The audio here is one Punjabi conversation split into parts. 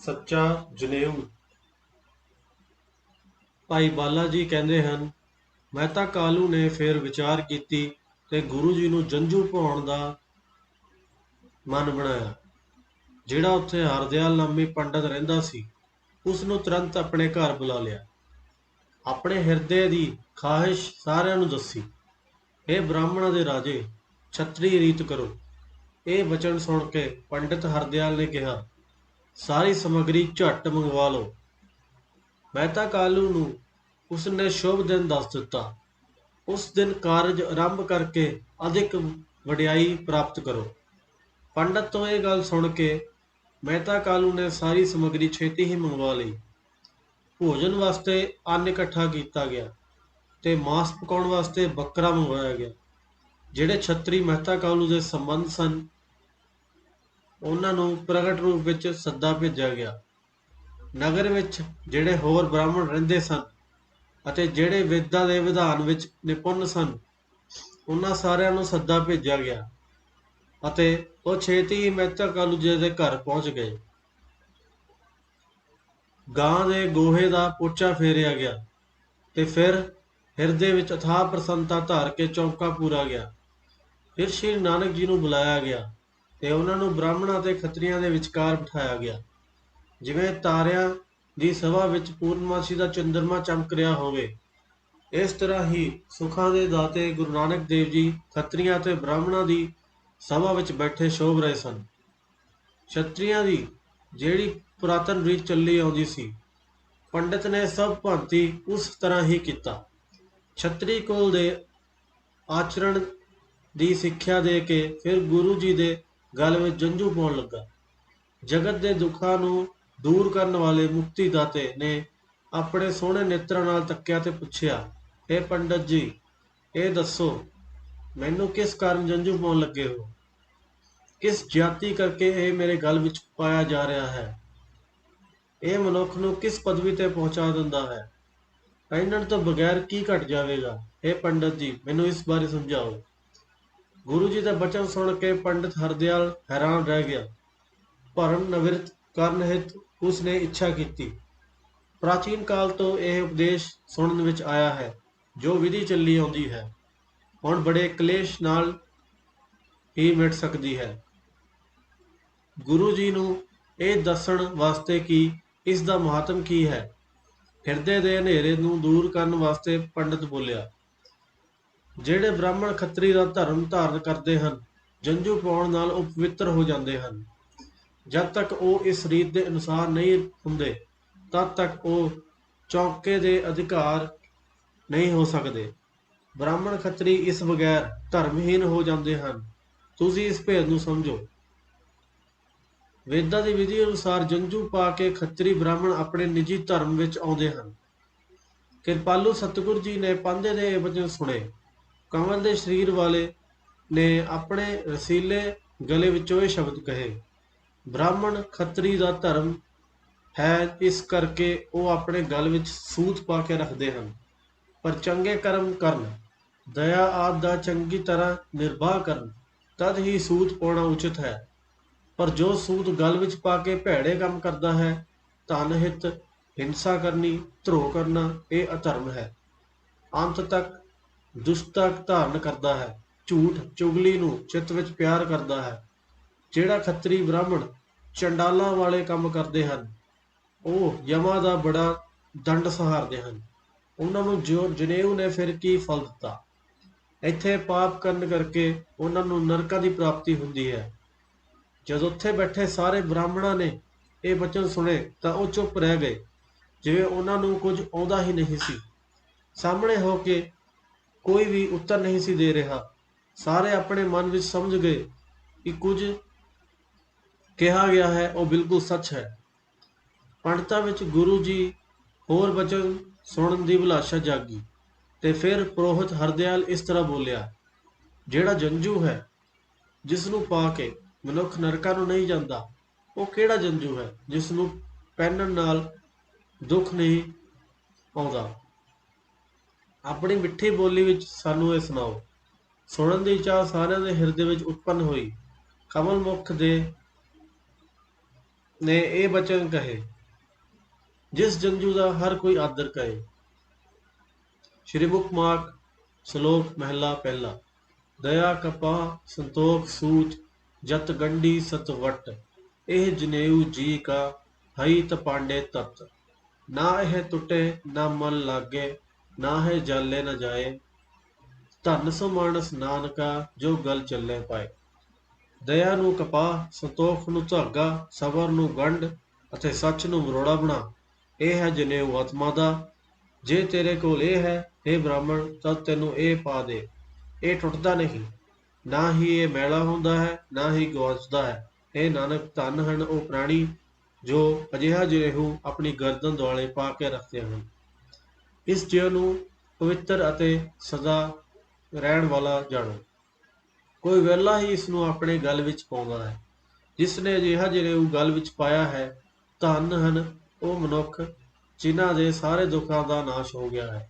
ਸੱਚਾ ਜਨੇਊ। ਭਾਈ ਬਾਲਾ ਜੀ ਕਹਿੰਦੇ ਹਨ, ਮਹਿਤਾ ਕਾਲੂ ਨੇ ਫਿਰ ਵਿਚਾਰ ਕੀਤੀ ਤੇ ਗੁਰੂ ਜੀ ਨੂੰ ਜੰਝੂ ਪਾਉਣ ਦਾ ਮਨ ਬਣਾਇਆ। ਜਿਹੜਾ ਉੱਥੇ ਹਰਦਿਆਲ ਨਾਮੀ ਪੰਡਤ ਰਹਿੰਦਾ ਸੀ, ਉਸ ਨੂੰ ਤੁਰੰਤ ਆਪਣੇ ਘਰ ਬੁਲਾ ਲਿਆ। ਆਪਣੇ ਹਿਰਦੇ ਦੀ ਖਾਹਿਸ਼ ਸਾਰਿਆਂ ਨੂੰ ਦੱਸੀ। ਇਹ ਬ੍ਰਾਹਮਣਾਂ ਦੇ ਰਾਜੇ, ਛਤਰੀ ਰੀਤ ਕਰੋ। ਇਹ ਵਚਨ ਸੁਣ ਕੇ ਪੰਡਿਤ ਹਰਦਿਆਲ ਨੇ ਕਿਹਾ, ਸਾਰੀ ਸਮੱਗਰੀ ਝੱਟ ਮੰਗਵਾ ਲਓ। ਮਹਿਤਾ ਕਾਲੂ ਨੂੰ ਉਸ ਨੇ ਸ਼ੁਭ ਦਿਨ ਦੱਸ ਦਿੱਤਾ। ਉਸ ਦਿਨ ਕਾਰਜ ਆਰੰਭ ਕਰਕੇ ਅਧਿਕ ਵਡਿਆਈ ਪ੍ਰਾਪਤ ਕਰੋ। ਪੰਡਤ ਤੋਂ ਇਹ ਗੱਲ ਸੁਣ ਕੇ ਮਹਿਤਾ ਕਾਲੂ ਨੇ ਸਾਰੀ ਸਮੱਗਰੀ ਛੇਤੀ ਹੀ ਮੰਗਵਾ ਲਈ। ਭੋਜਨ ਵਾਸਤੇ ਅੰਨ ਇਕੱਠਾ ਕੀਤਾ ਗਿਆ ਤੇ ਮਾਂਸ ਪਕਾਉਣ ਵਾਸਤੇ ਬੱਕਰਾ ਮੰਗਵਾਇਆ ਗਿਆ। ਜਿਹੜੇ ਛਤਰੀ ਮਹਿਤਾ ਕਾਲੂ ਦੇ ਸੰਬੰਧ ਸਨ, ਉਹਨਾਂ ਨੂੰ ਪ੍ਰਗਟ ਰੂਪ ਵਿੱਚ ਸੱਦਾ ਭੇਜਿਆ ਗਿਆ। ਨਗਰ ਵਿੱਚ ਜਿਹੜੇ ਹੋਰ ਬ੍ਰਾਹਮਣ ਰਹਿੰਦੇ ਸਨ ਅਤੇ ਜਿਹੜੇ ਵੇਦਾਂ ਦੇ ਵਿਧਾਨ ਵਿੱਚ ਨਿਪੁੰਨ ਸਨ, ਉਹਨਾਂ ਸਾਰਿਆਂ ਨੂੰ ਸੱਦਾ ਭੇਜਿਆ ਗਿਆ ਅਤੇ ਉਹ ਛੇਤੀ ਹੀ ਮਹਿਤਾ ਕਾਲੂ ਜੀ ਦੇ ਘਰ ਪਹੁੰਚ ਗਏ। ਗਾਂ ਦੇ ਗੋਹੇ ਦਾ ਪੋਚਾ ਫੇਰਿਆ ਗਿਆ ਤੇ ਫਿਰ ਹਿਰਦੇ ਵਿੱਚ ਅਥਾਹ ਪ੍ਰਸੰਨਤਾ ਧਾਰ ਕੇ ਚੌਂਕਾ ਪੂਰਾ ਗਿਆ। ਫਿਰ ਸ਼੍ਰੀ ਨਾਨਕ ਜੀ ਨੂੰ ਬੁਲਾਇਆ ਗਿਆ ਤੇ ਉਹਨਾਂ ਨੂੰ ਬ੍ਰਾਹਮਣਾਂ ਤੇ ਖੱਤਰੀਆਂ ਦੇ ਵਿਚਕਾਰ ਬਿਠਾਇਆ ਗਿਆ। ਜਿਵੇਂ ਤਾਰਿਆਂ ਦੀ ਸਭਾ ਵਿੱਚ ਪੂਰਨਮਾਸ਼ੀ ਦਾ ਚੰਦਰਮਾ ਚਮਕ ਰਿਹਾ ਹੋਵੇ, ਇਸ ਤਰ੍ਹਾਂ ਹੀ ਸੁੱਖਾਂ ਦੇ ਦਾਤੇ ਗੁਰੂ ਨਾਨਕ ਦੇਵ ਜੀ ਖੱਤਰੀਆਂ ਅਤੇ ਬ੍ਰਾਹਮਣਾਂ ਦੀ ਸਭਾ ਵਿੱਚ ਬੈਠੇ ਸ਼ੋਭ ਰਹੇ ਸਨ। ਛਤਰੀਆਂ ਦੀ ਜਿਹੜੀ ਪੁਰਾਤਨ ਰੀਤ ਚੱਲੀ ਆਉਂਦੀ ਸੀ, ਪੰਡਿਤ ਨੇ ਸਭ ਭਾਂਤੀ ਉਸ ਤਰ੍ਹਾਂ ਹੀ ਕੀਤਾ। ਛਤਰੀ ਕੁਲ ਦੇ ਆਚਰਣ ਦੀ ਸਿੱਖਿਆ ਦੇ ਕੇ ਫਿਰ ਗੁਰੂ ਜੀ ਦੇ ਗਲ ਵਿੱਚ ਜੰਝੂ ਪਾਉਣ ਲੱਗਾ। ਜਗਤ ਦੇ ਦੁੱਖਾਂ ਨੂੰ ਦੂਰ ਕਰਨ ਵਾਲੇ ਮੁਕਤੀ ਦਾਤੇ ਨੇ ਆਪਣੇ ਸੋਹਣੇ ਨੇਤਰਾਂ ਨਾਲ ਤੱਕਿਆ ਤੇ ਪੁੱਛਿਆ, ਹੇ ਪੰਡਤ ਜੀ, ਇਹ ਦੱਸੋ, ਮੈਨੂੰ ਕਿਸ ਕਾਰਨ ਜੰਝੂ ਪਾਉਣ ਲੱਗੇ ਹੋ? ਕਿਸ ਜਾਤੀ ਕਰਕੇ ਇਹ ਮੇਰੇ ਗਲ ਵਿੱਚ ਪਾਇਆ ਜਾ ਰਿਹਾ ਹੈ? ਇਹ ਮਨੁੱਖ ਨੂੰ ਕਿਸ ਪਦਵੀ ਤੇ ਪਹੁੰਚਾ ਦਿੰਦਾ ਹੈ? ਪਹਿਨਣ ਤੋਂ ਬਗੈਰ ਕੀ ਘਟ ਜਾਵੇਗਾ? ਹੇ ਪੰਡਤ ਜੀ, ਮੈਨੂੰ ਇਸ ਬਾਰੇ ਸਮਝਾਓ। ਗੁਰੂ ਜੀ ਦਾ ਬਚਨ ਸੁਣ ਕੇ ਪੰਡਿਤ ਹਰਦਿਆਲ ਹੈਰਾਨ ਰਹਿ ਗਿਆ। ਭਰਮ ਨਿਵ੍ਰਿਤ ਕਰਨ ਹਿਤ ਉਸ ਨੇ ਇੱਛਾ ਕੀਤੀ। ਪ੍ਰਾਚੀਨ ਕਾਲ ਤੋਂ ਇਹ ਉਪਦੇਸ਼ ਸੁਣਨ ਵਿੱਚ ਆਇਆ ਹੈ, ਜੋ ਵਿਧੀ ਚੱਲੀ ਆਉਂਦੀ ਹੈ, ਹੁਣ ਬੜੇ ਕਲੇਸ਼ ਨਾਲ ਹੀ ਮਿਟ ਸਕਦੀ ਹੈ। ਗੁਰੂ ਜੀ ਨੂੰ ਇਹ ਦੱਸਣ ਵਾਸਤੇ ਕਿ ਇਸ ਦਾ ਮਹਾਤਮ ਕੀ ਹੈ, ਹਿਰਦੇ ਦੇ ਹਨੇਰੇ ਨੂੰ ਦੂਰ ਕਰਨ ਵਾਸਤੇ ਪੰਡਿਤ ਬੋਲਿਆ, ਜਿਹੜੇ ਬ੍ਰਾਹਮਣ ਖੱਤਰੀ ਦਾ ਧਰਮ ਧਾਰਨ ਕਰਦੇ ਹਨ, ਜੰਝੂ ਪਾਉਣ ਨਾਲ ਉਹ ਪਵਿੱਤਰ ਹੋ ਜਾਂਦੇ ਹਨ। ਜਦ ਤੱਕ ਉਹ ਇਸ ਰੀਤ ਦੇ ਅਨੁਸਾਰ ਨਹੀਂ ਹੁੰਦੇ, ਤਦ ਤੱਕ ਉਹ ਚੌਂਕੇ ਦੇ ਅਧਿਕਾਰ ਨਹੀਂ ਹੋ ਸਕਦੇ। ਬ੍ਰਾਹਮਣ ਖੱਤਰੀ ਇਸ ਬਗੈਰ ਧਰਮਹੀਨ ਹੋ ਜਾਂਦੇ ਹਨ। ਤੁਸੀਂ ਇਸ ਭੇਦ ਨੂੰ ਸਮਝੋ। ਵੇਦਾਂ ਦੀ ਵਿਧੀ ਅਨੁਸਾਰ ਜੰਝੂ ਪਾ ਕੇ ਖੱਤਰੀ ਬ੍ਰਾਹਮਣ ਆਪਣੇ ਨਿੱਜੀ ਧਰਮ ਵਿੱਚ ਆਉਂਦੇ ਹਨ। ਕਿਰਪਾਲੂ ਸਤਿਗੁਰੂ ਜੀ ਨੇ ਪਾਂਧੇ ਦੇ ਇਹ ਵਚਨ ਸੁਣੇ। ਕੰਵਲ ਦੇ ਸਰੀਰ ਵਾਲੇ ਨੇ ਆਪਣੇ ਰਸੀਲੇ ਗਲੇ ਵਿੱਚੋਂ ਇਹ ਸ਼ਬਦ ਕਹੇ, ਬ੍ਰਾਹਮਣ ਖੱਤਰੀ ਦਾ ਧਰਮ ਹੈ, ਇਸ ਕਰਕੇ ਉਹ ਆਪਣੇ ਗਲ ਵਿੱਚ ਸੂਤ ਪਾ ਕੇ ਰੱਖਦੇ ਹਨ। ਪਰ ਚੰਗੇ ਕਰਮ ਕਰਨ, ਦਇਆ ਆਦਿ ਦਾ ਚੰਗੀ ਤਰ੍ਹਾਂ ਨਿਰਵਾਹ ਕਰਨ, ਤਦ ਹੀ ਸੂਤ ਪਾਉਣਾ ਉਚਿਤ ਹੈ। ਪਰ ਜੋ ਸੂਤ ਗਲ ਵਿੱਚ ਪਾ ਕੇ ਭੈੜੇ ਕੰਮ ਕਰਦਾ ਹੈ, ਧਨ ਹਿਤ ਹਿੰਸਾ ਕਰਨੀ, ਧਰੋਹ ਕਰਨਾ, ਇਹ ਅਧਰਮ ਹੈ। ਅੰਤ ਤੱਕ ਦੁਸ਼ਟਤਾ ਧਾਰਨ ਕਰਦਾ ਹੈ, ਝੂਠ ਚੁਗਲੀ ਨੂੰ ਚਿੱਤ ਵਿੱਚ ਪਿਆਰ ਕਰਦਾ ਹੈ। ਜਿਹੜਾ ਖੱਤਰੀ ਬ੍ਰਾਹਮਣ ਚੰਡਾਲਾਂ ਵਾਲੇ ਕੰਮ ਕਰਦੇ ਹਨ, ਉਹ ਯਮਾਂ ਦਾ ਬੜਾ ਦੰਡ ਸਹਾਰਦੇ ਹਨ। ਉਹਨਾਂ ਨੂੰ ਜਨੇਊ ਨੇ ਫਿਰ ਕੀ ਫਲ ਦਿੱਤਾ? ਇੱਥੇ ਪਾਪ ਕਰਨ ਕਰਕੇ ਉਹਨਾਂ ਨੂੰ ਨਰਕਾਂ ਦੀ ਪ੍ਰਾਪਤੀ ਹੁੰਦੀ ਹੈ। ਜਦੋਂ ਉੱਥੇ ਬੈਠੇ ਸਾਰੇ ਬ੍ਰਾਹਮਣਾਂ ਨੇ ਇਹ ਵਚਨ ਸੁਣੇ ਤਾਂ ਉਹ ਚੁੱਪ ਰਹਿ ਗਏ, ਜਿਵੇਂ ਉਹਨਾਂ ਨੂੰ ਕੁਝ ਆਉਂਦਾ ਹੀ ਨਹੀਂ ਸੀ। ਸਾਹਮਣੇ ਹੋ ਕੇ ਕੋਈ ਵੀ ਉੱਤਰ ਨਹੀਂ ਸੀ ਦੇ ਰਿਹਾ। ਸਾਰੇ ਆਪਣੇ ਮਨ ਵਿੱਚ ਸਮਝ ਗਏ ਕਿ ਕੁਝ ਕਿਹਾ ਗਿਆ ਹੈ ਉਹ ਬਿਲਕੁਲ ਸੱਚ ਹੈ। ਪੰਡਤਾਂ ਵਿੱਚ ਗੁਰੂ ਜੀ ਹੋਰ ਵਚਨ ਸੁਣਨ ਦੀ ਅਭਿਲਾਸ਼ਾ ਜਾਗੀ ਤੇ ਫਿਰ ਪੁਰੋਹਿਤ ਹਰਦਿਆਲ ਇਸ ਤਰ੍ਹਾਂ ਬੋਲਿਆ, ਜਿਹੜਾ ਜੰਝੂ ਹੈ, ਜਿਸ ਨੂੰ ਪਾ ਕੇ ਮਨੁੱਖ ਨਰਕਾਂ ਨੂੰ ਨਹੀਂ ਜਾਂਦਾ, ਉਹ ਕਿਹੜਾ ਜੰਝੂ ਹੈ ਜਿਸ ਨੂੰ ਪਹਿਨਣ ਨਾਲ ਦੁੱਖ ਨਹੀਂ ਆਉਂਦਾ? ਆਪਣੀ ਮਿੱਠੀ ਬੋਲੀ ਵਿੱਚ ਸਾਨੂੰ ਇਹ ਸੁਣਾਓ। ਸੁਣਨ ਦੀ ਚਾਹ ਸਾਰਿਆਂ ਦੇ ਹਿਰਦੇ ਵਿੱਚ ਉਤਪੰਨ ਹੋਈ। ਕਮਲ ਮੁਖ ਦੇ ਨੇ ਇਹ ਬਚਨ ਕਹੇ, ਜਿਸ ਜੰਝੂ ਦਾ ਹਰ ਕੋਈ ਆਦਰ ਕਰੇ। ਸ਼੍ਰੀ ਮੁਖਮਾਕ ਸ਼ਲੋਕ ਮਹਿਲਾ ਪਹਿਲਾ। ਦਇਆ ਕਪਾ ਸੰਤੋਖ ਸੂਚ, ਜਤ ਗੰਢੀ ਸਤਵਟ। ਇਹ ਜਨੇਊ ਜੀ ਕਾ ਹਈ ਤਪਾਂਡੇ ਤਤ। ਨਾ ਇਹ ਟੁੱਟੇ ਨਾ ਮਨ ਲਾਗੇ, ਨਾ ਹੈ ਜਾਲੇ ਨ ਜਾਏ। ਧਨ ਸੋ ਮਾਨਸ ਨਾਨਕਾ, ਜੋ ਗਲ ਚੱਲੇ ਪਾਏ। ਦਇਆ ਨੂੰ ਕਪਾਹ, ਸੰਤੋਖ ਨੂੰ ਧਾਗਾ, ਸਬਰ ਨੂੰ ਗੰਢ ਅਤੇ ਸੱਚ ਨੂੰ ਮਰੋੜਾ ਬਣਾ। ਇਹ ਹੈ ਜਨੇਊ ਆਤਮਾ ਦਾ। ਜੇ ਤੇਰੇ ਕੋਲ ਇਹ ਹੈ, हे ਬ੍ਰਾਹਮਣ, ਤਦ ਤੈਨੂੰ ਇਹ ਪਾ ਦੇ। ਇਹ ਟੁੱਟਦਾ ਨਹੀਂ, ਨਾ ਹੀ ਇਹ ਮੈਲਾ ਹੁੰਦਾ ਹੈ, ਨਾ ਹੀ ਗੁਆਚਦਾ ਹੈ। ਇਹ ਨਾਨਕ, ਧਨ ਹਨ ਉਹ ਪ੍ਰਾਣੀ ਜੋ ਅਜਿਹਾ ਜਨੇਊ ਆਪਣੀ ਗਰਦਨ ਦੁਆਲੇ ਪਾ ਕੇ ਰੱਖਦੇ ਹਨ। ਇਸ ਜਿਉ ਨੂੰ ਪਵਿੱਤਰ ਅਤੇ ਸਦਾ ਰਹਿਣ ਵਾਲਾ ਜਾਣੋ। ਕੋਈ ਵਿਹਲਾ ਹੀ ਇਸ ਨੂੰ ਆਪਣੇ ਗਲ ਵਿੱਚ ਪਾਉਂਦਾ ਹੈ। ਜਿਸ ਨੇ ਅਜਿਹਾ ਜਨੇਊ ਗਲ ਵਿੱਚ ਪਾਇਆ ਹੈ, ਧਨ ਹਨ ਉਹ ਮਨੁੱਖ ਜਿਨ੍ਹਾਂ ਦੇ ਸਾਰੇ ਦੁੱਖਾਂ ਦਾ ਨਾਸ਼ ਹੋ ਗਿਆ ਹੈ।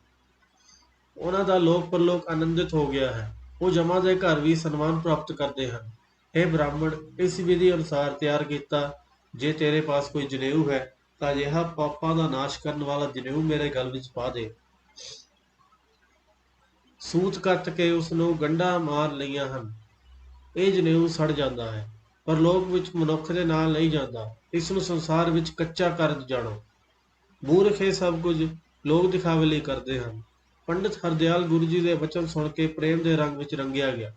ਉਹਨਾਂ ਦਾ ਲੋਕ ਪਰਲੋਕ ਆਨੰਦਿਤ ਹੋ ਗਿਆ ਹੈ। ਉਹ ਜਮਾਂ ਦੇ ਘਰ ਵੀ ਸਨਮਾਨ ਪ੍ਰਾਪਤ ਕਰਦੇ ਹਨ। हे ਬ੍ਰਾਹਮਣ, ਇਸ ਵਿਧੀ ਅਨੁਸਾਰ ਤਿਆਰ ਕੀਤਾ ਜੇ ਤੇਰੇ ਪਾਸ ਕੋਈ ਜਨੇਊ ਹੈ, ਤਾਂ ਅਜਿਹਾ ਪਾਪਾਂ ਦਾ ਨਾਸ਼ ਕਰਨ ਵਾਲਾ ਜਨੇਊ ਮੇਰੇ ਗਲ ਵਿੱਚ ਪਾ ਦੇ। ਸੂਤ ਕੱਤ ਕੇ ਉਸ ਨੂੰ ਗੰਢਾਂ ਮਾਰ ਲਈਆਂ ਹਨ। ਇਹ ਜਨੇਊ ਸੜ ਜਾਂਦਾ ਹੈ, ਪਰ ਲੋਕ ਵਿੱਚ ਮਨੁੱਖ ਦੇ ਨਾਲ ਨਹੀਂ ਜਾਂਦਾ। ਇਸ ਨੂੰ ਸੰਸਾਰ ਵਿੱਚ ਕੱਚਾ ਕਾਰਜ ਜਾਣੋ। ਮੂਰਖ ਇਹ ਸਭ ਕੁਝ ਲੋਕ ਦਿਖਾਵੇ ਲਈ ਕਰਦੇ ਹਨ। ਪੰਡਿਤ ਹਰਦਿਆਲ ਗੁਰੂ ਜੀ ਦੇ ਵਚਨ ਸੁਣ ਕੇ ਪ੍ਰੇਮ ਦੇ ਰੰਗ ਵਿੱਚ ਰੰਗਿਆ ਗਿਆ।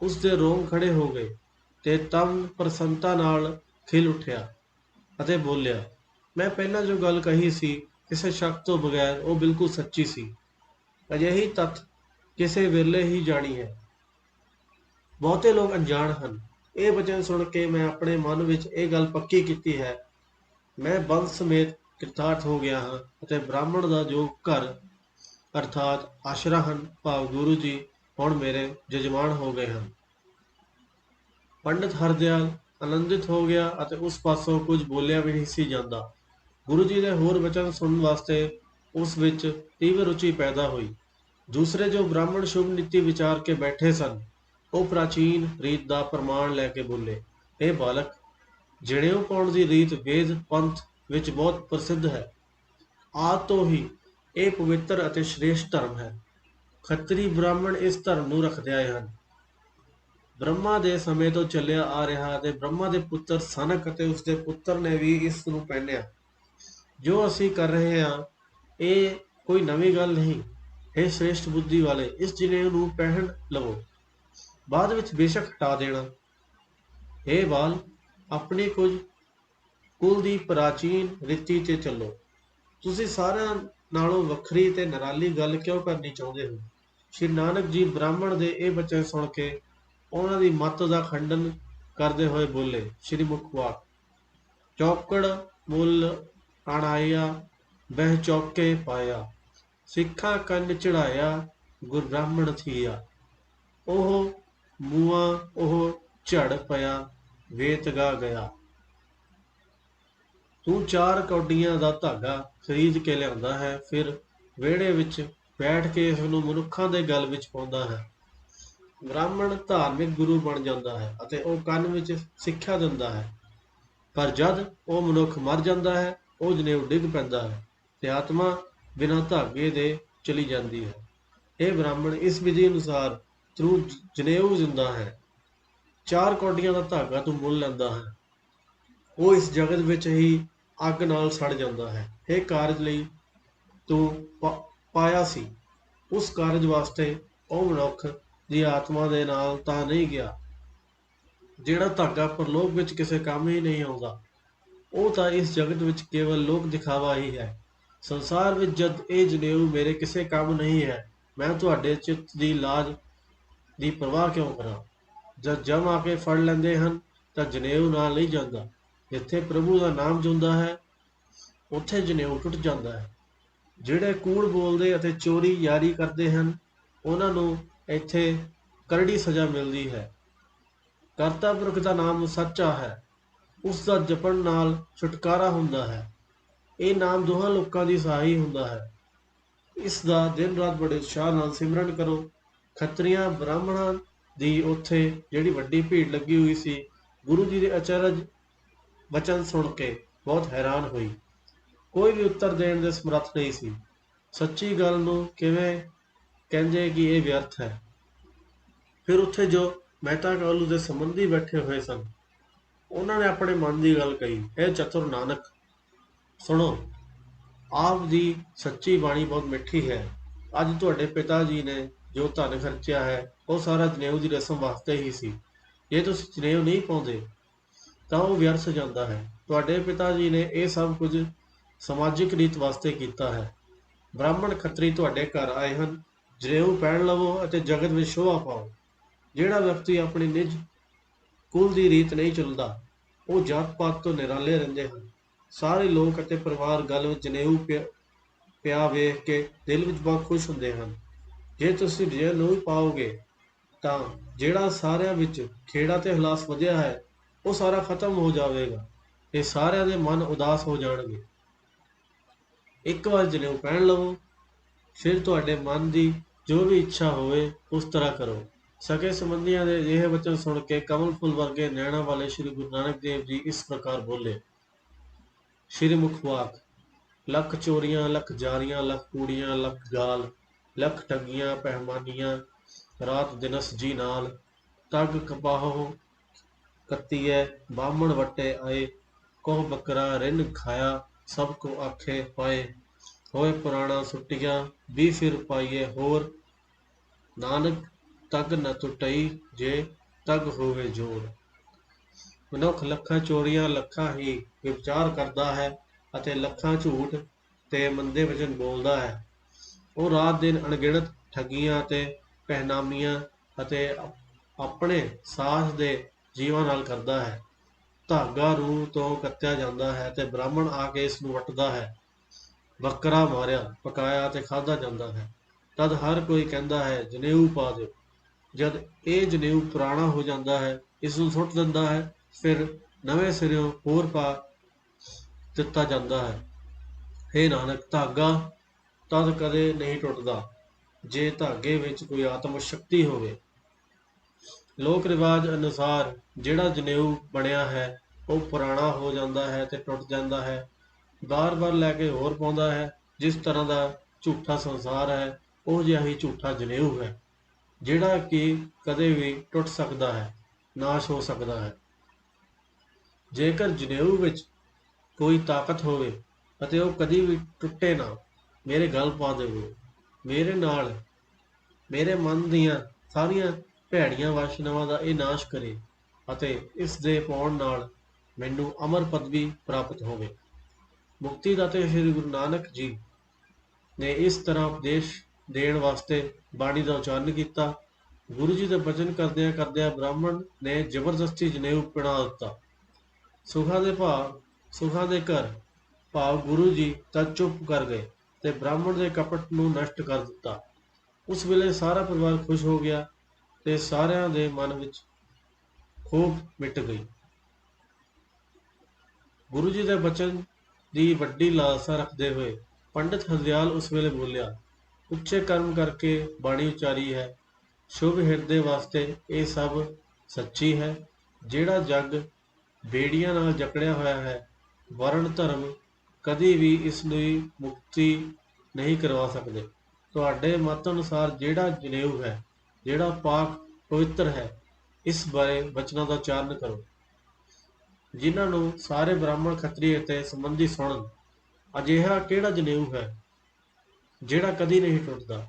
ਉਸ ਦੇ ਰੋਮ ਖੜੇ ਹੋ ਗਏ ਤੇ ਤਨ ਪ੍ਰਸੰਨਤਾ ਨਾਲ ਖਿਲ ਉੱਠਿਆ ਅਤੇ ਬੋਲਿਆ, ਮੈਂ ਪਹਿਲਾਂ ਜੋ ਗੱਲ ਕਹੀ ਸੀ, ਕਿਸੇ ਸ਼ੱਕ ਤੋਂ ਬਗੈਰ ਉਹ ਬਿਲਕੁਲ ਸੱਚੀ ਸੀ। ਅਜਿਹੀ ਤੱਥ ਕਿਸੇ ਵੇਲੇ ਹੀ ਜਾਣੀ ਹੈ। ਬਹੁਤੇ ਲੋਕ ਅਣਜਾਣ ਹਨ। ਇਹ ਵਚਨ ਸੁਣ ਕੇ ਮੈਂ ਆਪਣੇ ਮਨ ਵਿੱਚ ਇਹ ਗੱਲ ਪੱਕੀ ਕੀਤੀ ਹੈ। ਮੈਂ ਬੰਸ ਸਮੇਤ ਕਿਰਤਾਰਥ ਹੋ ਗਿਆ ਹਾਂ ਅਤੇ ਬ੍ਰਾਹਮਣ ਦਾ ਜੋ ਘਰ ਅਰਥਾਤ ਆਸ਼ਰਾ ਹਨ, ਭਾਵ ਗੁਰੂ ਜੀ, ਹੁਣ ਮੇਰੇ ਜਜਮਾਨ ਹੋ ਗਏ ਹਨ। ਪੰਡਿਤ ਹਰਦਿਆਲ ਆਨੰਦਿਤ ਹੋ ਗਿਆ ਅਤੇ ਉਸ ਪਾਸੋਂ ਕੁਝ ਬੋਲਿਆ ਵੀ ਨਹੀਂ ਸੀ ਜਾਂਦਾ। ਗੁਰੂ ਜੀ ਦੇ ਹੋਰ ਵਚਨ ਸੁਣਨ ਵਾਸਤੇ ਉਸ ਵਿੱਚ ਤੀਵਰ ਰੁਚੀ ਪੈਦਾ ਹੋਈ। ਦੂਸਰੇ ਜੋ ਬ੍ਰਾਹਮਣ ਸ਼ੁਭ ਨੀਤੀ ਵਿਚਾਰ ਕੇ ਬੈਠੇ ਸਨ, ਉਹ ਪ੍ਰਾਚੀਨ ਰੀਤ ਦਾ ਪ੍ਰਮਾਣ ਲੈ ਕੇ ਬੋਲੇ, ਇਹ ਬਾਲਕ, ਜਣੇਊ ਪਾਉਣ ਦੀ ਰੀਤ ਵੇਦ ਪੰਥ ਵਿੱਚ ਬਹੁਤ ਪ੍ਰਸਿੱਧ ਹੈ। ਆਦਿ ਤੋਂ ਹੀ ਇਹ ਪਵਿੱਤਰ ਅਤੇ ਸ਼੍ਰੇਸ਼ਟ ਧਰਮ ਹੈ। ਖੱਤਰੀ ਬ੍ਰਾਹਮਣ ਇਸ ਧਰਮ ਨੂੰ ਰੱਖਦੇ ਆਏ ਹਨ। ਬ੍ਰਹਮਾ ਦੇ ਸਮੇਂ ਤੋਂ ਚੱਲਿਆ ਆ ਰਿਹਾ ਅਤੇ ਬ੍ਰਹਮਾ ਦੇ ਪੁੱਤਰ ਸਨਕ ਅਤੇ ਉਸਦੇ ਪੁੱਤਰ ਨੇ ਵੀ ਇਸ ਨੂੰ ਪਹਿਨਿਆ। ਜੋ ਅਸੀਂ ਕਰ ਰਹੇ ਹਾਂ, ਇਹ ਕੋਈ ਨਵੀਂ ਗੱਲ ਨਹੀਂ। ਇਹ ਸ਼੍ਰੇਸ਼ਟ ਬੁੱਧੀ ਵਾਲੇ, ਇਸ ਜਨੇਊ ਨੂੰ ਪਹਿਨ ਲਵੋ, ਬਾਅਦ ਵਿੱਚ ਬੇਸ਼ੱਕ ਹਟਾ ਦੇਣਾ। ਇਹ ਬਾਲ, ਆਪਣੀ ਕੁਝ ਕੁਲ ਦੀ ਪ੍ਰਾਚੀਨ ਰੀਤੀ ਤੇ ਚੱਲੋ। ਤੁਸੀਂ ਸਾਰਿਆਂ ਨਾਲੋਂ ਵੱਖਰੀ ਤੇ ਨਿਰਾਲੀ ਗੱਲ ਕਿਉਂ ਕਰਨੀ ਚਾਹੁੰਦੇ ਹੋ? ਸ਼੍ਰੀ ਨਾਨਕ ਜੀ ਬ੍ਰਾਹਮਣ ਦੇ ਇਹ ਬਚਨ ਸੁਣ ਕੇ ਉਹਨਾਂ ਦੀ ਮੱਤ ਦਾ ਖੰਡਨ ਕਰਦੇ ਹੋਏ ਬੋਲੇ, ਸ਼੍ਰੀ ਮੁਖਵਾਕ। ਚੌਕੜ ਮੁੱਲ ਅਣਾਇਆ, ਬਹਿ ਚੌਕੇ ਪਾਇਆ। ਸਿੱਖਾਂ ਕੰਨ ਚੜਾਇਆ, ਗੁਰ ਬ੍ਰਾਹਮਣ ਥੀਆ। ਉਹ ਮੂਆ ਉਹ ਝੜ ਪਿਆ, ਵੇਤ ਗਾ ਗਿਆ। ਤੂੰ 4 ਕੌਡੀਆਂ ਦਾ ਧਾਗਾ ਖਰੀਦ ਕੇ ਲਿਆਉਂਦਾ ਹੈ, ਫਿਰ ਵਿਹੜੇ ਵਿੱਚ ਬੈਠ ਕੇ ਇਸ ਨੂੰ ਮਨੁੱਖਾਂ ਦੇ ਗਲ ਵਿੱਚ ਪਾਉਂਦਾ ਹੈ। ਬ੍ਰਾਹਮਣ ਧਾਰਮਿਕ ਗੁਰੂ ਬਣ ਜਾਂਦਾ ਹੈ ਅਤੇ ਉਹ ਕੰਨ ਵਿੱਚ ਸਿੱਖਿਆ ਦਿੰਦਾ ਹੈ। ਪਰ ਜਦ ਉਹ ਮਨੁੱਖ ਮਰ ਜਾਂਦਾ ਹੈ, ਉਹ ਜਨੇਊ ਡਿੱਗ ਪੈਂਦਾ ਹੈ ਤੇ ਆਤਮਾ ਬਿਨਾਂ ਧਾਗੇ ਦੇ ਚਲੀ ਜਾਂਦੀ ਹੈ। ਇਹ ਬ੍ਰਾਹਮਣ, ਇਸ ਵਿਧੀ ਅਨੁਸਾਰ ਤੂੰ ਜਨੇਊ ਦਿੰਦਾ ਹੈ, 4 ਕੌਡੀਆਂ ਦਾ ਧਾਗਾ ਤੂੰ ਮੁੱਲ ਲੈਂਦਾ ਹੈ, ਉਹ ਇਸ ਜਗਤ ਵਿੱਚ ਹੀ ਅੱਗ ਨਾਲ ਸੜ ਜਾਂਦਾ ਹੈ। ਇਹ ਕਾਰਜ ਲਈ ਤੂੰ ਪਾਇਆ ਸੀ, ਉਸ ਕਾਰਜ ਵਾਸਤੇ ਉਹ ਮਨੁੱਖ ਦੀ ਆਤਮਾ ਦੇ ਨਾਲ ਤਾਂ ਨਹੀਂ ਗਿਆ। ਜਿਹੜਾ ਧਾਗਾ ਪਰਲੋਕ ਵਿੱਚ ਕਿਸੇ ਕੰਮ ਹੀ ਨਹੀਂ ਆਉਂਦਾ, ਉਹ ਤਾਂ ਇਸ ਜਗਤ ਵਿੱਚ ਕੇਵਲ ਲੋਕ ਦਿਖਾਵਾ ਹੀ ਹੈ। ਸੰਸਾਰ ਵਿੱਚ ਜਦ ਇਹ ਜਨੇਊ ਮੇਰੇ ਕਿਸੇ ਕੰਮ ਨਹੀਂ ਹੈ, ਮੈਂ ਤੁਹਾਡੇ ਚਿੱਤ ਦੀ ਲਾਜ ਦੀ ਪਰਵਾਹ ਕਿਉਂ ਕਰਾਂ? ਜਦ ਜਮ ਆ ਕੇ ਫੜ ਲੈਂਦੇ ਹਨ ਤਾਂ ਜਨੇਊ ਨਾਲ ਨਹੀਂ ਜਾਂਦਾ। ਜਿੱਥੇ ਪ੍ਰਭੂ ਦਾ ਨਾਮ ਜੁੰਦਾ ਹੈ, ਉੱਥੇ ਜਨੇਊ ਟੁੱਟ ਜਾਂਦਾ ਹੈ। ਜਿਹੜੇ ਕੂੜ ਬੋਲਦੇ ਅਤੇ ਚੋਰੀ ਯਾਰੀ ਕਰਦੇ ਹਨ, ਉਹਨਾਂ ਨੂੰ ਇੱਥੇ ਕਰੜੀ ਸਜ਼ਾ ਮਿਲਦੀ ਹੈ। ਕਰਤਾ ਪੁਰਖ ਦਾ ਨਾਮ ਸੱਚਾ ਹੈ, ਉਸ ਦਾ ਜਪਣ ਨਾਲ ਛੁਟਕਾਰਾ ਹੁੰਦਾ ਹੈ। ਇਹ ਨਾਮ ਦੋਹਾਂ ਲੋਕਾਂ ਦੀ ਸਹਾਈ ਹੁੰਦਾ ਹੈ। ਇਸ ਦਾ ਦਿਨ ਰਾਤ ਬੜੇ ਉਤਸ਼ਾਹ ਨਾਲ ਸਿਮਰਨ ਕਰੋ। ਖੱਤਰੀਆਂ ਬ੍ਰਾਹਮਣਾਂ ਦੀ ਉੱਥੇ ਜਿਹੜੀ ਵੱਡੀ ਭੀੜ ਲੱਗੀ ਹੋਈ ਸੀ, ਗੁਰੂ ਜੀ ਦੇ ਅਚਰਜ ਵਚਨ ਸੁਣ ਕੇ ਬਹੁਤ ਹੈਰਾਨ ਹੋਈ। ਕੋਈ ਵੀ ਉੱਤਰ ਦੇਣ ਦੇ ਸਮਰੱਥ ਨਹੀਂ ਸੀ। ਸੱਚੀ ਗੱਲ ਨੂੰ ਕਿਵੇਂ ਕਹਿੰਦੇ ਕਿ ਇਹ ਵਿਅਰਥ ਹੈ। ਫਿਰ ਉੱਥੇ ਜੋ ਮਹਿਤਾ ਕਾਲੂ ਦੇ ਸੰਬੰਧੀ ਬੈਠੇ ਹੋਏ ਸਨ, ਉਹਨਾਂ ਨੇ ਆਪਣੇ ਮਨ ਦੀ ਗੱਲ ਕਹੀ। ਇਹ ਚਤੁਰ ਨਾਨਕ, ਸੁਣੋ, ਆਪ ਦੀ ਸੱਚੀ ਬਾਣੀ ਬਹੁਤ ਮਿੱਠੀ ਹੈ। ਅੱਜ ਤੁਹਾਡੇ ਪਿਤਾ ਜੀ ਨੇ ਜੋ ਧਨ ਖਰਚਿਆ ਹੈ, ਉਹ ਸਾਰਾ ਜਨੇਊ ਦੀ ਰਸਮ ਵਾਸਤੇ ਹੀ ਸੀ। ਜੇ ਤੁਸੀਂ ਜਨੇਊ ਨਹੀਂ ਪਾਉਂਦੇ ਤਾਂ ਉਹ ਵਿਅਰਥ ਜਾਂਦਾ ਹੈ। ਤੁਹਾਡੇ ਪਿਤਾ ਜੀ ਨੇ ਇਹ ਸਭ ਕੁਝ ਸਮਾਜਿਕ ਰੀਤ ਵਾਸਤੇ ਕੀਤਾ ਹੈ। ਬ੍ਰਾਹਮਣ ਖੱਤਰੀ ਤੁਹਾਡੇ ਘਰ ਆਏ ਹਨ। ਜਨੇਊ ਪਹਿਨ ਲਵੋ ਅਤੇ ਜਗਤ ਵਿੱਚ ਸ਼ੋਭਾ ਪਾਓ। ਜਿਹੜਾ ਵਿਅਕਤੀ ਆਪਣੀ ਨਿੱਜ ਕੁਲ ਦੀ ਰੀਤ ਨਹੀਂ ਚੁੱਲਦਾ, ਉਹ ਜਾਤ ਪਾਤ ਤੋਂ ਨਿਰਾਲੇ ਰਹਿੰਦੇ ਹਨ। ਸਾਰੇ ਲੋਕ ਅਤੇ ਪਰਿਵਾਰ ਗੱਲ ਵਿੱਚ ਜਨੇਊ ਪਿਆ ਵੇਖ ਕੇ ਦਿਲ ਵਿੱਚ ਬਹੁਤ ਖੁਸ਼ ਹੁੰਦੇ ਹਨ। ਜੇ ਤੁਸੀਂ ਜਨੇਊ ਪਾਓਗੇ ਤਾਂ ਜਿਹੜਾ ਸਾਰਿਆਂ ਵਿੱਚ ਖੇੜਾ ਤੇ ਹਲਾਸ ਵਧਿਆ ਹੈ, ਉਹ ਸਾਰਾ ਖਤਮ ਹੋ ਜਾਵੇਗਾ ਤੇ ਸਾਰਿਆਂ ਦੇ ਮਨ ਉਦਾਸ ਹੋ ਜਾਣਗੇ। ਇੱਕ ਵਾਰ ਜਨੇਊ ਪਹਿਨ ਲਵੋ, ਫਿਰ ਤੁਹਾਡੇ ਮਨ ਦੀ ਜੋ ਵੀ ਇੱਛਾ ਹੋਵੇ ਉਸ ਤਰ੍ਹਾਂ ਕਰੋ। ਸਕੇ ਸੰਬੰਧੀਆਂ ਦੇ ਅਜਿਹੇ ਵਚਨ ਸੁਣ ਕੇ ਕਮਲ ਫੁੱਲ ਵਰਗੇ ਨੈਣਾਂ ਵਾਲੇ ਸ੍ਰੀ ਗੁਰੂ ਨਾਨਕ ਦੇਵ ਜੀ ਇਸ ਪ੍ਰਕਾਰ ਬੋਲੇ। ਸ੍ਰੀ ਮੁਖਵਾਕ। ਲੱਖ ਚੋਰੀਆਂ, ਲੱਖ ਜਾਰੀਆਂ, ਲੱਖ ਕੂੜੀਆਂ, ਲੱਖ ਗਾਲ, ਲੱਖ ਠੱਗੀਆਂ ਪਹਿਮਾਨੀਆਂ, ਰਾਤ ਦਿਨਸ ਜੀ ਨਾਲ, ਤਗ ਕਪਾਹੋ ਕੱਤੀਐ, ਬਾਹਮਣ ਵਟੇ ਆਏ, ਕੋਹ ਬੱਕਰਾ ਰਿੰਨ ਖਾਇਆ, ਸਭ ਕੋ ਆਖੇ ਪਾਏ, ਹੋਏ ਪੁਰਾਣਾ ਸੁੱਟੀਆਂ, ਵੀ ਫਿਰ ਪਾਈਏ ਹੋਰ, ਨਾਨਕ ਤਗ ਨ ਟੁੱਟਈ ਜੇ ਤਗ ਹੋਵੇ ਜੋਰ। ਮਨੁੱਖ ਲੱਖਾਂ ਚੋਰੀਆਂ, ਲੱਖਾਂ ਹੀ ਵਿਵਚਾਰ ਕਰਦਾ ਹੈ ਅਤੇ ਲੱਖਾਂ ਝੂਠ ਤੇ ਮੰਦੇ ਵਚਨ ਬੋਲਦਾ ਹੈ। ਉਹ ਰਾਤ ਦਿਨ ਅਣਗਿਣਤ ਠੱਗੀਆਂ ਤੇ ਪਹਿਨਾਮੀਆਂ ਅਤੇ ਆਪਣੇ ਸਾਥ ਦੇ ਜੀਵਾਂ ਨਾਲ ਕਰਦਾ ਹੈ। ਧਾਗਾ ਰੂਹ ਤੋਂ ਕੱਤਿਆ ਜਾਂਦਾ ਹੈ ਤੇ ਬ੍ਰਾਹਮਣ ਆ ਕੇ ਇਸ ਨੂੰ ਵੱਟਦਾ ਹੈ। ਬੱਕਰਾ ਮਾਰਿਆ, ਪਕਾਇਆ ਤੇ ਖਾਧਾ ਜਾਂਦਾ ਹੈ। ਤਦ ਹਰ ਕੋਈ ਕਹਿੰਦਾ ਹੈ ਜਨੇਊ ਪਾ ਦਿਓ। ਜਦ ਇਹ ਜਨੇਊ ਪੁਰਾਣਾ ਹੋ ਜਾਂਦਾ ਹੈ, ਇਸ ਨੂੰ ਸੁੱਟ ਦਿੰਦਾ ਹੈ, ਫਿਰ ਨਵੇਂ ਸਿਰਿਓਂ ਹੋਰ ਪਾ ਦਿੱਤਾ ਜਾਂਦਾ ਹੈ। ਹੇ ਨਾਨਕ, ਧਾਗਾ ਤਦ ਕਦੇ ਨਹੀਂ ਟੁੱਟਦਾ ਜੇ ਧਾਗੇ ਵਿੱਚ ਕੋਈ ਆਤਮ ਸ਼ਕਤੀ ਹੋਵੇ। ਲੋਕ ਰਿਵਾਜ ਅਨੁਸਾਰ ਜਿਹੜਾ ਜਨੇਊ ਬਣਿਆ ਹੈ ਉਹ ਪੁਰਾਣਾ ਹੋ ਜਾਂਦਾ ਹੈ ਤੇ ਟੁੱਟ ਜਾਂਦਾ ਹੈ। ਬਾਰ-ਬਾਰ ਲੈ ਕੇ ਹੋਰ ਪਾਉਂਦਾ ਹੈ। ਜਿਸ ਤਰ੍ਹਾਂ ਦਾ ਝੂਠਾ ਸੰਸਾਰ ਹੈ, ਉਹ ਜਿਹਾ ਹੀ ਝੂਠਾ ਜਨੇਊ ਹੈ, ਜਿਹੜਾ ਕਿ ਕਦੇ ਵੀ ਟੁੱਟ ਸਕਦਾ ਹੈ, ਨਾਸ਼ ਹੋ ਸਕਦਾ ਹੈ। ਜੇਕਰ ਜਨੇਊ ਵਿੱਚ ਕੋਈ ਤਾਕਤ ਹੋਵੇ ਅਤੇ ਉਹ ਕਦੀ ਵੀ ਟੁੱਟੇ ਨਾ, ਮੇਰੇ ਗਲ ਪਾ ਦੇਵੋ। ਮੇਰੇ ਨਾਲ ਮੇਰੇ ਮਨ ਦੀਆਂ ਸਾਰੀਆਂ ਭੈੜੀਆਂ ਵਾਸ਼ਨਾਵਾਂ ਦਾ ਇਹ ਨਾਸ਼ ਕਰੇ ਅਤੇ ਇਸ ਦੇ ਪਾਉਣ ਨਾਲ ਮੈਨੂੰ ਅਮਰ ਪਦਵੀ ਪ੍ਰਾਪਤ ਹੋਵੇ। ਮੁਕਤੀ ਦਾਤੇ ਸ੍ਰੀ ਗੁਰੂ ਨਾਨਕ ਜੀ ਨੇ ਇਸ ਤਰ੍ਹਾਂ ਉਪਦੇਸ਼ ਦੇਣ ਵਾਸਤੇ ਬਾਣੀ ਦਾ ਉਚਾਰਨ ਕੀਤਾ। ਗੁਰੂ ਜੀ ਦੇ ਬਚਨ ਕਰਦਿਆਂ ਕਰਦਿਆਂ ਬ੍ਰਾਹਮਣ ਨੇ ਜ਼ਬਰਦਸਤੀ ਜਨੇਊ ਪਹਿਨਾ ਦਿੱਤਾ। ਸੁਖਾਂ ਦੇ ਘਰ ਭਾਵ ਗੁਰੂ ਜੀ ਤਾਂ ਚੁੱਪ ਕਰ ਗਏ ਤੇ ਬ੍ਰਾਹਮਣ ਦੇ ਕਪਟ ਨੂੰ ਨਸ਼ਟ ਕਰ ਦਿੱਤਾ। ਉਸ ਵੇਲੇ ਸਾਰਾ ਪਰਿਵਾਰ ਖੁਸ਼ ਹੋ ਗਿਆ ਤੇ ਸਾਰਿਆਂ ਦੇ ਮਨ ਵਿੱਚ ਖੋਭ ਮਿਟ ਗਈ। ਗੁਰੂ ਜੀ ਦੇ ਬਚਨ ਦੀ ਵੱਡੀ ਲਾਲਸਾ ਰੱਖਦੇ ਹੋਏ ਪੰਡਿਤ ਹਰਦਿਆਲ ਉਸ ਵੇਲੇ ਬੋਲਿਆ, ਉੱਚੇ ਕਰਮ ਕਰਕੇ ਬਾਣੀ ਉਚਾਰੀ ਹੈ। ਸ਼ੁਭ ਹਿਰਦੇ ਵਾਸਤੇ ਇਹ ਸਭ ਸੱਚੀ ਹੈ। ਜਿਹੜਾ ਜੱਗ ਬੇੜੀਆਂ ਨਾਲ ਜਕੜਿਆ ਹੋਇਆ ਹੈ, ਵਰਣ ਧਰਮ ਕਦੀ ਵੀ ਇਸ ਲਈ ਮੁਕਤੀ ਨਹੀਂ ਕਰਵਾ ਸਕਦੇ। ਤੁਹਾਡੇ ਮਤ ਅਨੁਸਾਰ ਜਿਹੜਾ ਜਨੇਊ ਹੈ, ਜਿਹੜਾ ਪਾਕ ਪਵਿੱਤਰ ਹੈ, ਇਸ ਬਾਰੇ ਬਚਨਾਂ ਦਾ ਉਚਾਰਨ ਕਰੋ, ਜਿਨ੍ਹਾਂ ਨੂੰ ਸਾਰੇ ਬ੍ਰਾਹਮਣ ਖੱਤਰੀ ਅਤੇ ਸੰਬੰਧੀ ਸੁਣਨ। ਅਜਿਹਾ ਕਿਹੜਾ ਜਨੇਊ ਹੈ ਜਿਹੜਾ ਕਦੀ ਨਹੀਂ ਟੁੱਟਦਾ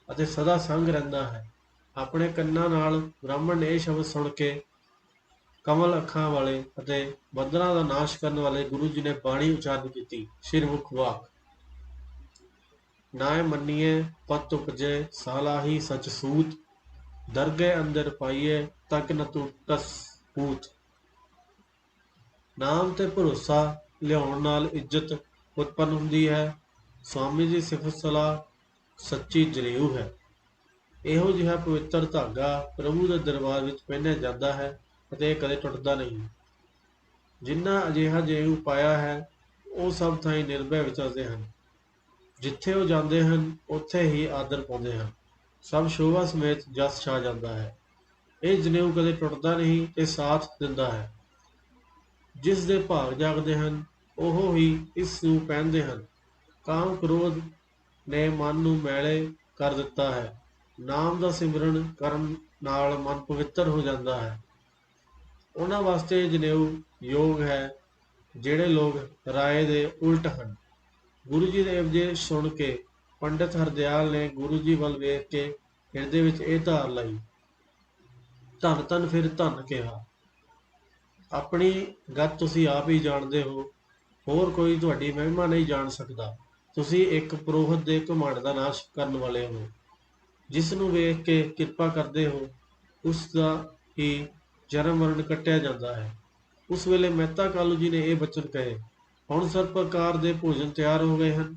ਅਤੇ ਸਦਾ ਸੰਗ ਰਹਿੰਦਾ ਹੈ। ਆਪਣੇ ਕੰਨਾਂ ਨਾਲ ਬ੍ਰਾਹਮਣ ਨੇ ਇਹ ਸ਼ਬਦ ਸੁਣ ਕੇ ਕਮਲ ਅੱਖਾਂ ਵਾਲੇ ਅਤੇ ਬੰਧਨਾਂ ਦਾ ਨਾਸ਼ ਕਰਨ ਵਾਲੇ ਗੁਰੂ ਜੀ ਨੇ ਬਾਣੀ ਉਚਾਰਨ ਕੀਤੀ। ਸ੍ਰੀ ਮੁਖਵਾਕ। ਨਾਇ ਮੰਨੀਏ ਪਤ ਉਪਜੈ, ਸਾਲਾਹੀ ਸਚ ਸੂਤ, ਦਰਗਹਿ ਅੰਦਰ ਪਾਈਏ, ਤਕ ਨ ਟੁਟਸ ਪੂਤ। ਨਾਮ ਤੇ ਭਰੋਸਾ ਲਿਆਉਣ ਨਾਲ ਇੱਜ਼ਤ ਉਤਪੰਨ ਹੁੰਦੀ ਹੈ। ਸਵਾਮੀ ਦੀ ਸਿਫਤ ਸਲਾਹ ਸੱਚੀ ਜਨੇਊ ਹੈ। ਇਹੋ ਜਿਹਾ ਪਵਿੱਤਰ ਧਾਗਾ ਪ੍ਰਭੂ ਦੇ ਦਰਬਾਰ ਵਿੱਚ ਪਹਿਨਿਆ ਜਾਂਦਾ ਹੈ ਅਤੇ ਇਹ ਕਦੇ ਟੁੱਟਦਾ ਨਹੀਂ। ਜਿਨ੍ਹਾਂ ਅਜਿਹਾ ਜਨੇਊ ਪਾਇਆ ਹੈ, ਉਹ ਸਭ ਥਾਈਂ ਨਿਰਭੈ ਵਿਚਰਦੇ ਹਨ। ਜਿੱਥੇ ਉਹ ਜਾਂਦੇ ਹਨ, ਉੱਥੇ ਹੀ ਆਦਰ ਪਾਉਂਦੇ ਹਨ। ਸਭ ਸ਼ੋਭਾ ਸਮੇਤ ਜਸ ਛਾ ਜਾਂਦਾ ਹੈ। ਇਹ ਜਨੇਊ ਕਦੇ ਟੁੱਟਦਾ ਨਹੀਂ ਤੇ ਸਾਥ ਦਿੰਦਾ ਹੈ। ਜਿਸ ਦੇ ਭਾਗ ਜਾਗਦੇ ਹਨ ਉਹ ਹੀ ਇਸ ਨੂੰ ਪਹਿਨਦੇ ਹਨ। ਕਾਮ ਕ੍ਰੋਧ ਨੇ ਮਨ ਨੂੰ ਮੈਲੇ ਕਰ ਦਿੱਤਾ ਹੈ। ਨਾਮ ਦਾ ਸਿਮਰਨ ਕਰਨ ਨਾਲ ਮਨ ਪਵਿੱਤਰ ਹੋ ਜਾਂਦਾ ਹੈ। ਉਹਨਾਂ ਵਾਸਤੇ ਜਨੇਊ ਯੋਗ ਹੈ ਜਿਹੜੇ ਲੋਕ ਰਾਏ ਦੇ ਉਲਟ ਹਨ। ਗੁਰੂ ਜੀ ਦੇ ਉਪਦੇਸ਼ ਸੁਣ ਕੇ ਪੰਡਿਤ ਹਰਦਿਆਲ ਨੇ ਗੁਰੂ ਜੀ ਵੱਲ ਵੇਖ ਕੇ ਹਿਰਦੇ ਵਿੱਚ ਇਹ ਧਾਰ ਲਈ, ਧੰਨ ਧੰਨ ਫਿਰ ਧੰਨ ਕਿਹਾ। ਆਪਣੀ ਗਤ ਤੁਸੀਂ ਆਪ ਹੀ ਜਾਣਦੇ ਹੋ, ਹੋਰ ਕੋਈ ਤੁਹਾਡੀ ਮਹਿਮਾ ਨਹੀਂ ਜਾਣ ਸਕਦਾ। ਤੁਸੀਂ ਇੱਕ ਪੁਰੋਹਿਤ ਦੇ ਘਮੰਡ ਦਾ ਨਾਸ਼ ਕਰਨ ਵਾਲੇ ਹੋ। ਜਿਸ ਨੂੰ ਵੇਖ ਕੇ ਕਿਰਪਾ ਕਰਦੇ ਹੋ ਉਸ ਦਾ ਹੀ ਜਨਮ ਮਰਨ ਕੱਟਿਆ ਜਾਂਦਾ ਹੈ। ਉਸ ਵੇਲੇ ਮਹਿਤਾ ਕਾਲੂ ਜੀ ਨੇ ਇਹ ਬਚਨ ਕਹੇ, ਹੁਣ ਸਭ ਪ੍ਰਕਾਰ ਦੇ ਭੋਜਨ ਤਿਆਰ ਹੋ ਗਏ ਹਨ।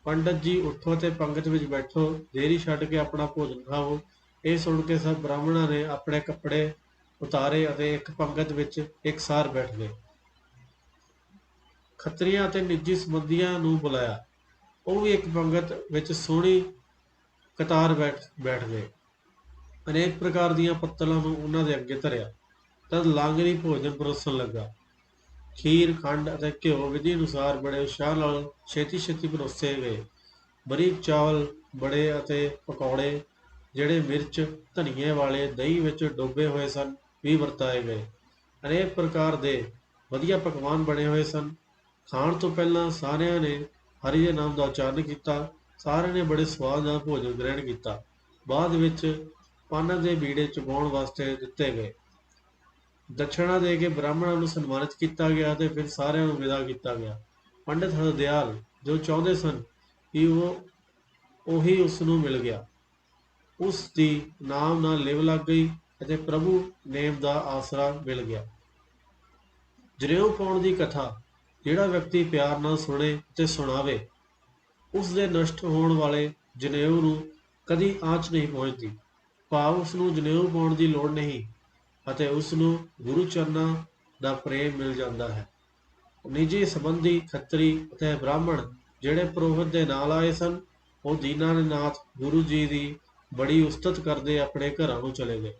ਪੰਡਤ ਜੀ ਉੱਠੋ ਅਤੇ ਪੰਗਤ ਵਿੱਚ ਬੈਠੋ, ਦੇਰੀ ਛੱਡ ਕੇ ਆਪਣਾ ਭੋਜਨ ਖਾਓ। ਇਹ ਸੁਣ ਕੇ ਸਭ ਬ੍ਰਾਹਮਣਾਂ ਨੇ ਆਪਣੇ ਕੱਪੜੇ ਉਤਾਰੇ ਅਤੇ ਇੱਕ ਪੰਗਤ ਵਿੱਚ ਇਕਸਾਰ ਬੈਠ ਗਏ। ਖੱਤਰੀਆਂ ਅਤੇ ਨਿੱਜੀ ਸੰਬੰਧੀਆਂ ਨੂੰ ਬੁਲਾਇਆ, ਉਹ ਵੀ ਇੱਕ ਪੰਗਤ ਵਿੱਚ ਸੋਹਣੀ ਕਤਾਰ ਬੈਠ ਗਏ। ਅਨੇਕ ਪ੍ਰਕਾਰ ਦੀਆਂ ਪੱਤਲਾਂ ਨੂੰ ਉਹਨਾਂ ਦੇ ਅੱਗੇ ਧਰਿਆ। ਤਦ ਲਾਂਗਰੀ ਭੋਜਨ ਪਰੋਸਣ ਲੱਗਾ। ਖੀਰ, ਖੰਡ ਅਤੇ ਘਿਓ ਵਿਧੀ ਅਨੁਸਾਰ ਬੜੇ ਉਤਸ਼ਾਹ ਨਾਲ ਛੇਤੀ ਛੇਤੀ ਪਰੋਸੇ ਗਏ। ਬਰੀਕ ਚਾਵਲ, ਬੜੇ ਅਤੇ ਪਕੌੜੇ ਜਿਹੜੇ ਮਿਰਚ ਧਨੀਏ ਵਾਲੇ ਦਹੀਂ ਵਿੱਚ ਡੋਬੇ ਹੋਏ ਸਨ ਵੀ ਵਰਤਾਏ ਗਏ। ਅਨੇਕ ਪ੍ਰਕਾਰ ਦੇ ਵਧੀਆ ਪਕਵਾਨ ਬਣੇ ਹੋਏ ਸਨ। ਖਾਣ ਤੋਂ ਪਹਿਲਾਂ ਸਾਰਿਆਂ ਨੇ ਹਰੀ ਦੇ ਨਾਮ ਦਾ ਉਚਾਰਨ ਕੀਤਾ। ਸਾਰਿਆਂ ਨੇ ਬੜੇ ਸਵਾਦ ਨਾਲ ਭੋਜਨ ਗ੍ਰਹਿਣ ਕੀਤਾ। ਬਾਅਦ ਵਿੱਚ ਪਾਨਾਂ ਦੇ ਬੀੜੇ ਚੁਗਾਉਣ ਵਾਸਤੇ ਦਿੱਤੇ ਗਏ। ਦਛਣਾ ਦੇ ਕੇ ਬ੍ਰਾਹਮਣਾਂ ਨੂੰ ਸਨਮਾਨਿਤ ਕੀਤਾ ਗਿਆ ਅਤੇ ਫਿਰ ਸਾਰਿਆਂ ਨੂੰ ਵਿਦਾ ਕੀਤਾ ਗਿਆ। ਪੰਡਿਤ ਹਰਦਿਆਲ ਜੋ ਚਾਹੁੰਦੇ ਸਨ ਕਿ ਉਹੀ ਉਸ ਨੂੰ ਮਿਲ ਗਿਆ। ਉਸ ਦੀ ਨਾਮ ਨਾਲ ਲਿਵ ਲੱਗ ਗਈ ਅਤੇ ਪ੍ਰਭੂ ਨੇਮ ਦਾ ਆਸਰਾ ਮਿਲ ਗਿਆ। ਜਨੇਊ ਪਾਉਣ ਦੀ ਕਥਾ ਜਿਹੜਾ ਵਿਅਕਤੀ ਪਿਆਰ ਨਾਲ ਸੁਣੇ ਅਤੇ ਸੁਣਾਵੇ, ਉਸ ਦੇ ਨਸ਼ਟ ਹੋਣ ਵਾਲੇ ਜਨੇਊ ਨੂੰ ਕਦੀ ਆਂਚ ਨਹੀਂ ਪਹੁੰਚਦੀ। ਭਾਵ ਉਸ ਨੂੰ ਜਨੇਊ ਪਾਉਣ ਦੀ ਲੋੜ ਨਹੀਂ ਅਤੇ ਉਸ ਨੂੰ ਗੁਰੂ ਚਰਨਾਂ ਦਾ ਪ੍ਰੇਮ ਮਿਲ ਜਾਂਦਾ ਹੈ। ਨਿੱਜੀ ਸੰਬੰਧੀ ਖੱਤਰੀ ਅਤੇ ਬ੍ਰਾਹਮਣ ਜਿਹੜੇ ਪੁਰੋਹਿਤ ਦੇ ਨਾਲ ਆਏ ਸਨ, ਉਹ ਦੀਨਾਨਾਥ ਗੁਰੂ ਜੀ ਦੀ ਬੜੀ ਉਸਤਤ ਕਰਦੇ ਆਪਣੇ ਘਰਾਂ ਨੂੰ ਚਲੇ ਗਏ।